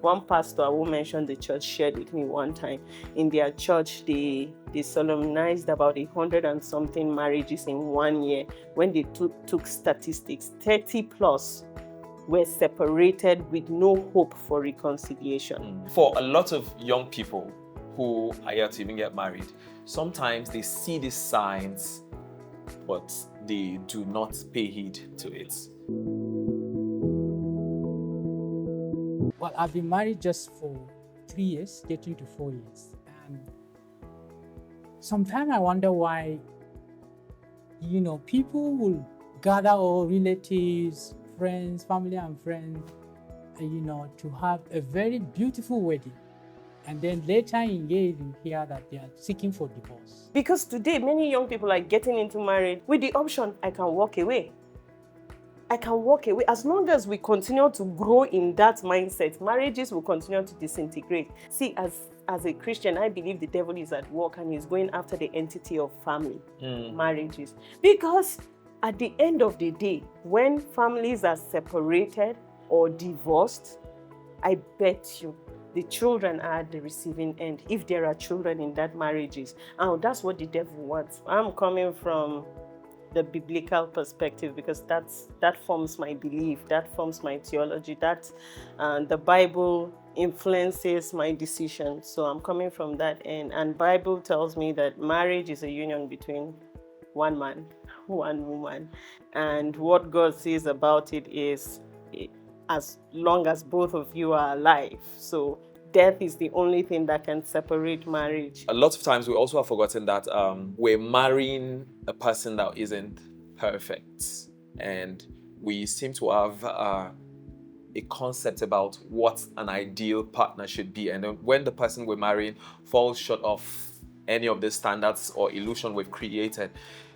One pastor, I won't mention the church, shared with me one time. In their church, they solemnized about 100 and something marriages in 1 year. When they took statistics, 30 plus were separated with no hope for reconciliation. For a lot of young people who are yet to even get married, sometimes they see these signs, but they do not pay heed to it. Well, I've been married just for 3 years, getting to 4 years. And sometimes I wonder why, people will gather, all relatives, friends, family and friends, to have a very beautiful wedding. And then later engage, you hear that they are seeking for divorce. Because today, many young people are getting into marriage with the option, I can walk away. I can walk away. As long as we continue to grow in that mindset, marriages will continue to disintegrate. See, as a Christian, I believe the devil is at work and he's going after the entity of family, marriages. Because at the end of the day, when families are separated or divorced, I bet you the children are at the receiving end, if there are children in that marriages. And that's what the devil wants. I'm coming from the biblical perspective because that forms my belief, that forms my theology, that the Bible influences my decision. So I'm coming from that end, and Bible tells me that marriage is a union between one man, one woman, and what God says about it is as long as both of you are alive. So death is the only thing that can separate marriage. A lot of times we also have forgotten that we're marrying a person that isn't perfect. And we seem to have a concept about what an ideal partner should be. And when the person we're marrying falls short of any of the standards or illusion we've created,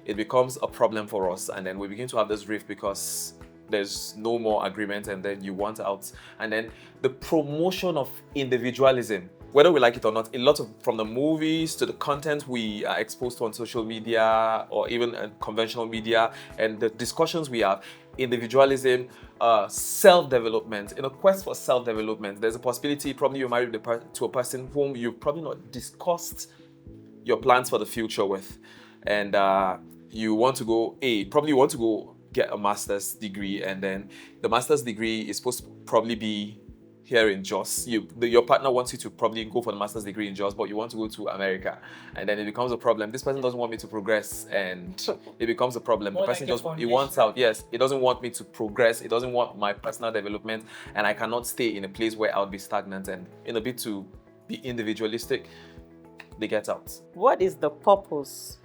it becomes a problem for us. And then we begin to have this rift because there's no more agreement, and then you want out. And then the promotion of individualism, whether we like it or not, a lot of, from the movies to the content we are exposed to on social media or even conventional media, and the discussions we have, individualism, self-development. In a quest for self-development, there's a possibility probably you're married to a person whom you've probably not discussed your plans for the future with, and you want to go get a master's degree, and then the master's degree is supposed to probably be here in Jos. Your partner wants you to probably go for the master's degree in Jos, but you want to go to America, and then it becomes a problem. This person doesn't want me to progress, and it becomes a problem. The person he wants out. Yes, he doesn't want me to progress. He doesn't want my personal development, and I cannot stay in a place where I'll be stagnant. And in a bit to be individualistic, they get out. What is the purpose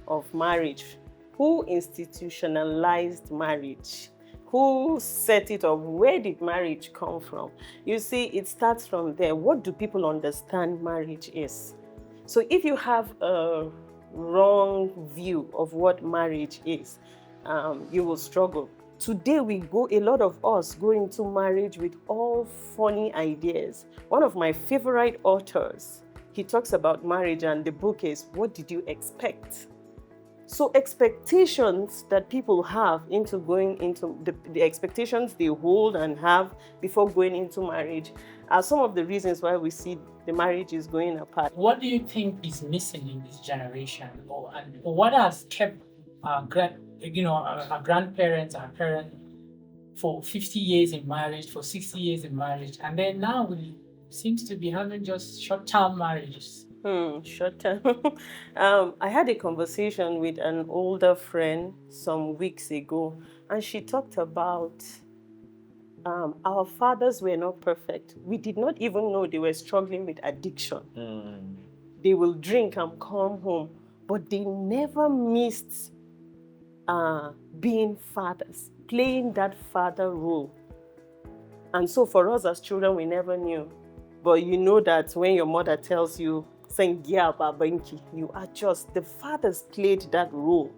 of marriage? Who institutionalized marriage? Who set it up? Where did marriage come from? You see, it starts from there. What do people understand marriage is? So if you have a wrong view of what marriage is, you will struggle. Today, a lot of us go into marriage with all funny ideas. One of my favorite authors, he talks about marriage, and the book is, What Did You Expect? So expectations that people have into going into the expectations they hold and have before going into marriage are some of the reasons why we see the marriage is going apart. What do you think is missing in this generation, or what has kept our grandparents, our parents for 50 years in marriage, for 60 years in marriage, and then now we seems to be having just short-term marriages? Short term. I had a conversation with an older friend some weeks ago, and she talked about our fathers were not perfect. We did not even know they were struggling with addiction. They will drink and come home, but they never missed being fathers, playing that father role. And so for us as children, we never knew. But you know that when your mother tells you, you adjust. The fathers played that role.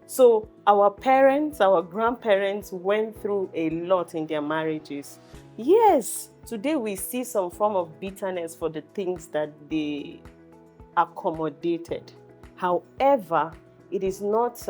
So our parents, our grandparents went through a lot in their marriages. Yes, today we see some form of bitterness for the things that they accommodated. However, it is not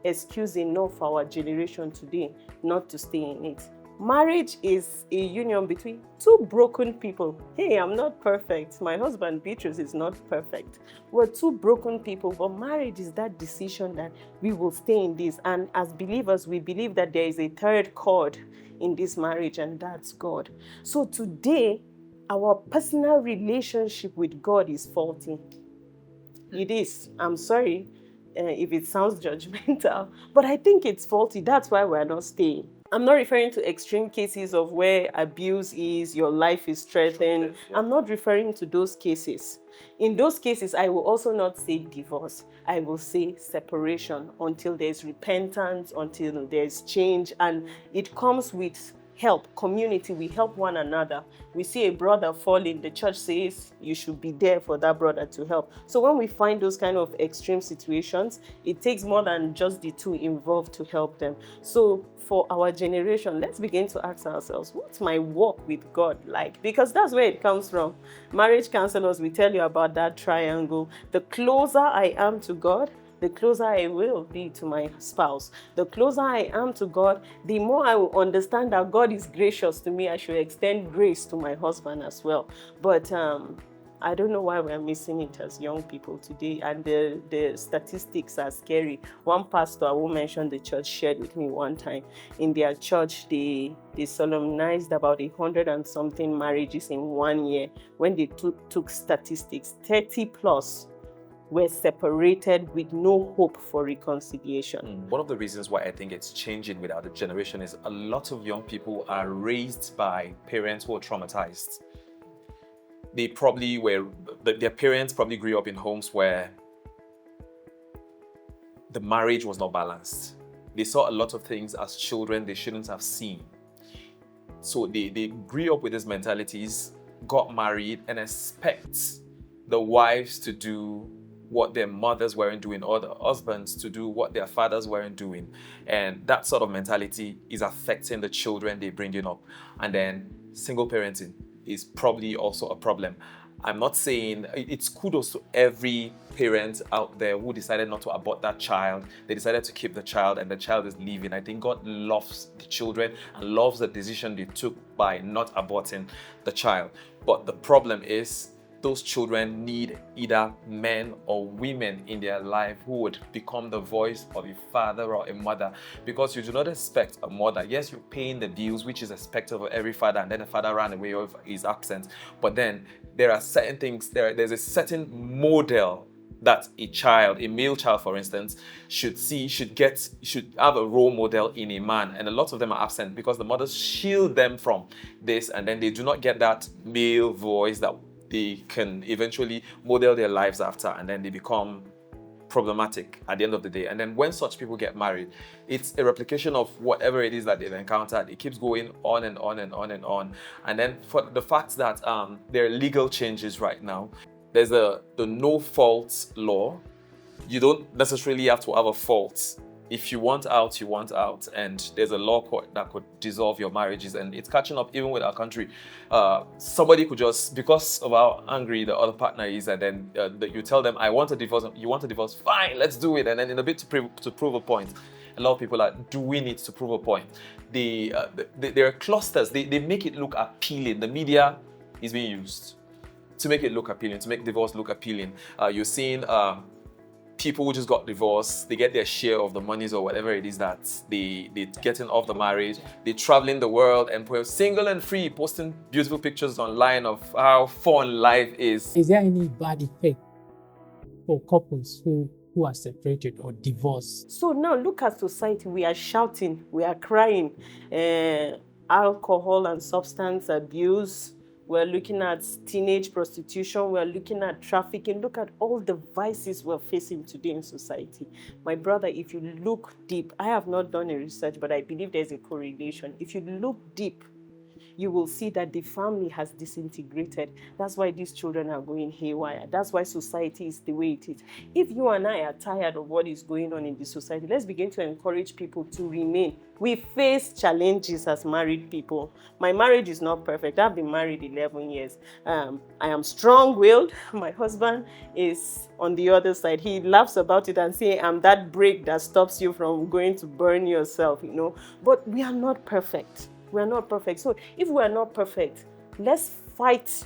excuse enough for our generation today not to stay in it. Marriage is a union between two broken people. Hey, I'm not perfect. My husband, Beatrice, is not perfect. We're two broken people, but marriage is that decision that we will stay in this. And as believers, we believe that there is a third cord in this marriage, and that's God. So today, our personal relationship with God is faulty. It is. I'm sorry if it sounds judgmental, but I think it's faulty. That's why we're not staying. I'm not referring to extreme cases of where abuse is, your life is threatened. I'm not referring to those cases. In those cases, I will also not say divorce. I will say separation until there's repentance, until there's change, and it comes with help. Community, we help one another. We see a brother falling, the church says you should be there for that brother to help. So when we find those kind of extreme situations, it takes more than just the two involved to help them. So for our generation, let's begin to ask ourselves, what's my walk with God like? Because that's where it comes from. Marriage counselors will tell you about that triangle. The closer I am to God, the closer I will be to my spouse. The closer I am to God, the more I will understand that God is gracious to me. I should extend grace to my husband as well. But I don't know why we're missing it as young people today. And the statistics are scary. One pastor, I won't mention the church, shared with me one time. In their church, they solemnized about 100 and something marriages in 1 year. When they took statistics, 30 plus were separated with no hope for reconciliation. One of the reasons why I think it's changing with our generation is a lot of young people are raised by parents who are traumatized. They probably their parents probably grew up in homes where the marriage was not balanced. They saw a lot of things as children they shouldn't have seen. So they grew up with these mentalities, got married, and expect the wives to do what their mothers weren't doing, or the husbands to do what their fathers weren't doing. And that sort of mentality is affecting the children they're bringing up. And then single parenting is probably also a problem. I'm not saying it's kudos to every parent out there who decided not to abort that child. They decided to keep the child, and the child is leaving. I think God loves the children and loves the decision they took by not aborting the child. But the problem is, those children need either men or women in their life who would become the voice of a father or a mother, because you do not expect a mother. Yes, you're paying the bills, which is expected of every father, and then the father ran away or is absent. But then there are certain things, there's a certain model that a male child, for instance, should have a role model in a man. And a lot of them are absent because the mothers shield them from this, and then they do not get that male voice that they can eventually model their lives after, and then they become problematic at the end of the day. And then when such people get married, it's a replication of whatever it is that they've encountered. It keeps going on and on and on and on. And then for the fact that there are legal changes right now, there's the no fault law. You don't necessarily have to have a fault. If you want out, you want out. And there's a law court that could dissolve your marriages. And it's catching up even with our country. Somebody could just, because of how angry the other partner is, and then you tell them, I want a divorce. You want a divorce? Fine, let's do it. And then in a bit to prove a point, a lot of people are doing it to prove a point. There are clusters. They make it look appealing. The media is being used to make it look appealing, to make divorce look appealing. You're seeing people who just got divorced, they get their share of the monies or whatever it is that they're getting off the marriage. They're traveling the world and single and free, posting beautiful pictures online of how fun life is. Is there any bad effect for couples who are separated or divorced? So now look at society. We are shouting, we are crying. Alcohol and substance abuse. We're looking at teenage prostitution. We're looking at trafficking. Look at all the vices we're facing today in society. My brother, if you look deep, I have not done a research, but I believe there's a correlation. If you look deep, you will see that the family has disintegrated. That's why these children are going haywire. That's why society is the way it is. If you and I are tired of what is going on in the society, let's begin to encourage people to remain. We face challenges as married people. My marriage is not perfect. I've been married 11 years. I am strong-willed. My husband is on the other side. He laughs about it and says, I'm that brake that stops you from going to burn yourself, But we are not perfect. We are not perfect. So if we are not perfect, let's fight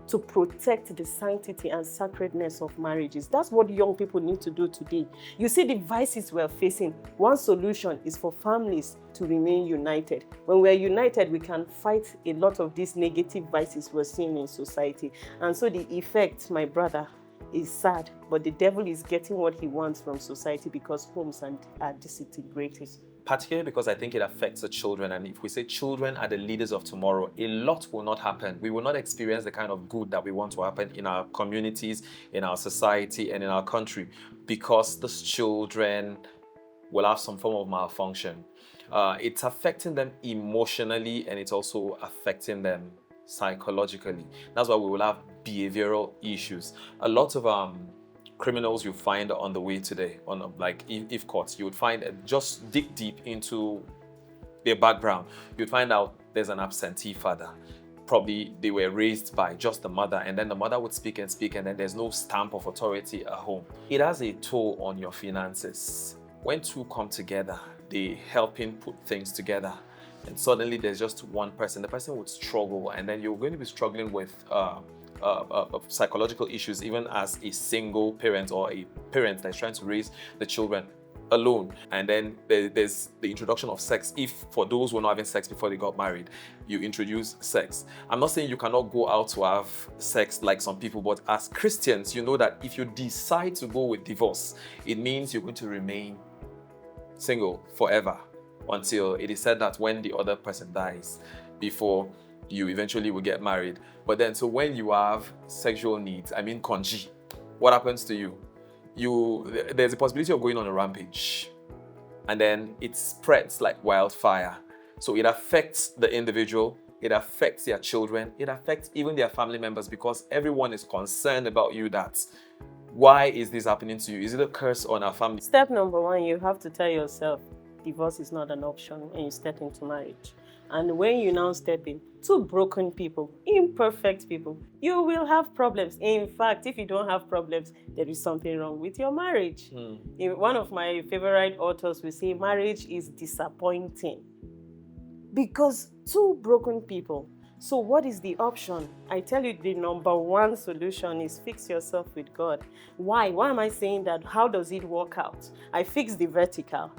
to protect the sanctity and sacredness of marriages. That's what young people need to do today. You see the vices we're facing. One solution is for families to remain united. When we're united, we can fight a lot of these negative vices we're seeing in society. And so the effect, my brother, is sad, but the devil is getting what he wants from society because homes are disintegrating. Particularly because I think it affects the children. And if we say children are the leaders of tomorrow, a lot will not happen. We will not experience the kind of good that we want to happen in our communities, in our society, and in our country, because those children will have some form of malfunction. It's affecting them emotionally, and it's also affecting them psychologically. That's why we will have behavioral issues. A lot of criminals you find on the way today, on like if caught, you would find just dig deep into their background. You'd find out there's an absentee father. Probably they were raised by just the mother, and then the mother would speak, and then there's no stamp of authority at home. It has a toll on your finances. When two come together, they helping put things together, and suddenly there's just one person. The person would struggle, and then you're going to be struggling with psychological issues, even as a single parent or a parent that's trying to raise the children alone. And then there's the introduction of sex. If for those who are not having sex before they got married, you introduce sex. I'm not saying you cannot go out to have sex like some people, but as Christians, you know that if you decide to go with divorce, it means you're going to remain single forever until it is said that when the other person dies, before you eventually will get married. But then, so when you have sexual needs, conji, what happens to you? There's a possibility of going on a rampage, and then it spreads like wildfire. So it affects the individual, it affects their children, it affects even their family members, because everyone is concerned about you. Why is this happening to you? Is it a curse on our family? Step number one, you have to tell yourself divorce is not an option when you step into marriage. And when you now step in, two broken people, imperfect people, you will have problems. In fact, if you don't have problems, there is something wrong with your marriage. One of my favorite authors will say marriage is disappointing because two broken people. So what is the option? I tell you, the number one solution is fix yourself with God. Why? Why am I saying that? How does it work out? I fix the vertical.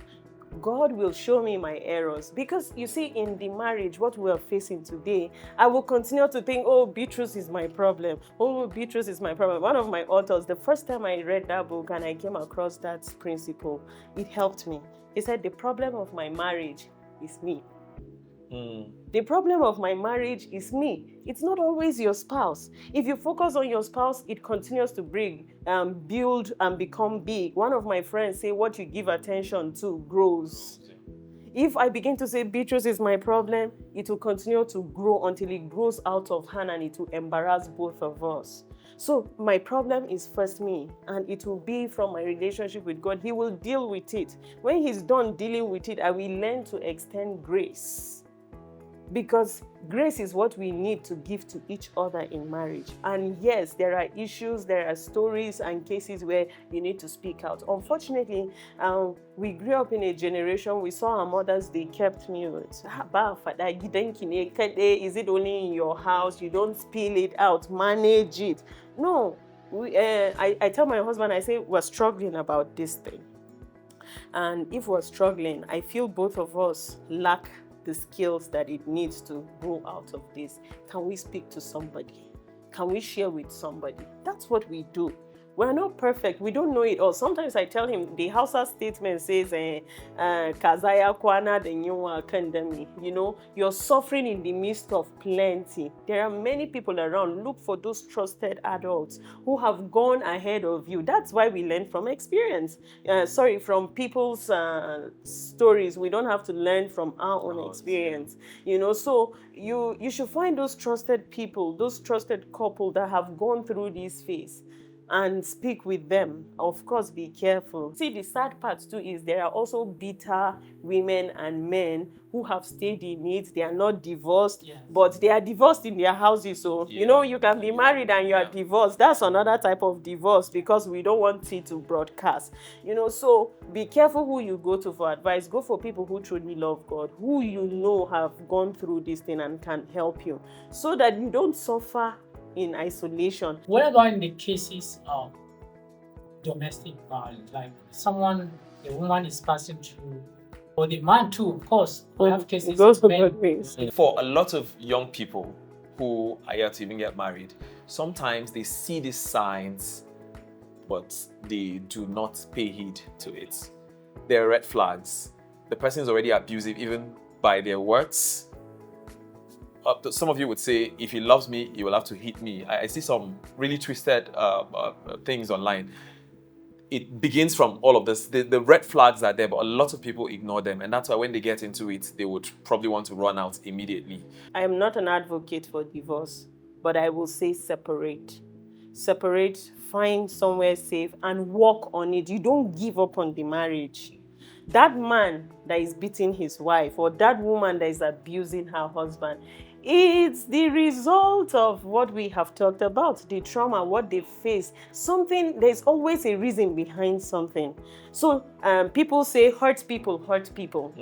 God will show me my errors. Because you see, in the marriage, what we are facing today, I will continue to think, oh, Beatrice is my problem. Oh, Beatrice is my problem. One of my authors, the first time I read that book and I came across that principle, it helped me. He said, the problem of my marriage is me. The problem of my marriage is me. It's not always your spouse. If you focus on your spouse, it continues to build and become big. One of my friends say what you give attention to grows. If I begin to say Beatrice is my problem, it will continue to grow until it grows out of hand and it will embarrass both of us. So my problem is first me, and it will be from my relationship with God. He will deal with it. When he's done dealing with it, I will learn to extend grace. Because grace is what we need to give to each other in marriage. And yes, there are issues, there are stories and cases where you need to speak out. Unfortunately, we grew up in a generation, we saw our mothers, they kept mute. Is it only in your house? You don't spill it out, manage it. No, I tell my husband, I say, we're struggling about this thing. And if we're struggling, I feel both of us lack the skills that it needs to grow out of this. Can we speak to somebody? Can we share with somebody? That's what we do. We're not perfect. We don't know it all. Sometimes I tell him the Hausa statement says, "Kazaya kwana denyuwa kandami." You know, you're suffering in the midst of plenty. There are many people around. Look for those trusted adults who have gone ahead of you. That's why we learn from experience. From people's stories. We don't have to learn from our own experience. You know, so you should find those trusted people, those trusted couple that have gone through this phase. and speak with them. Of course, be careful. See, the sad part too is there are also bitter women and men who have stayed in it. They are not divorced, Yes. but they are divorced in their houses. So, you know, you can be married and you are divorced. That's another type of divorce because we don't want it to broadcast. You know, so be careful who you go to for advice. Go for people who truly love God, who you know have gone through this thing and can help you so that you don't suffer in isolation. What about in the cases of domestic violence? Like the woman is passing through, or the man too, of course. We have cases It goes of men. both ways. For a lot of young people who are yet to even get married, sometimes they see these signs, but they do not pay heed to it. There are red flags. The person is already abusive even by their words. Some of you would say, if he loves me, he will have to hit me. I see some really twisted things online. It begins from all of this. The red flags are there, but a lot of people ignore them. And that's why when they get into it, they would probably want to run out immediately. I am not an advocate for divorce, but I will say separate. Separate, find somewhere safe and work on it. You don't give up on the marriage. That man that is beating his wife or that woman that is abusing her husband, it's the result of what we have talked about, the trauma, what they face. There's always a reason behind something. So people say hurt people hurt people.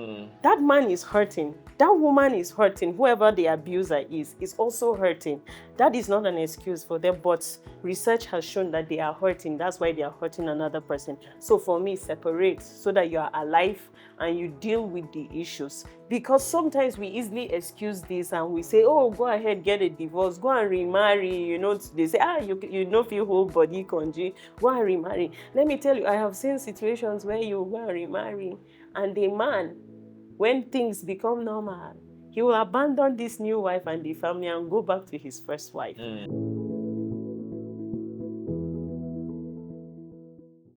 That man is hurting. That woman is hurting. Whoever the abuser is also hurting. That is not an excuse for them, but research has shown that they are hurting. That's why they are hurting another person. So for me, separate so that you are alive and you deal with the issues. Because sometimes we easily excuse this and we say, oh, go ahead, get a divorce, go and remarry. You know, they say, you don't feel whole body conji, go and remarry. Let me tell you, I have seen situations where you go and remarry and the man, when things become normal, he will abandon this new wife and the family and go back to his first wife.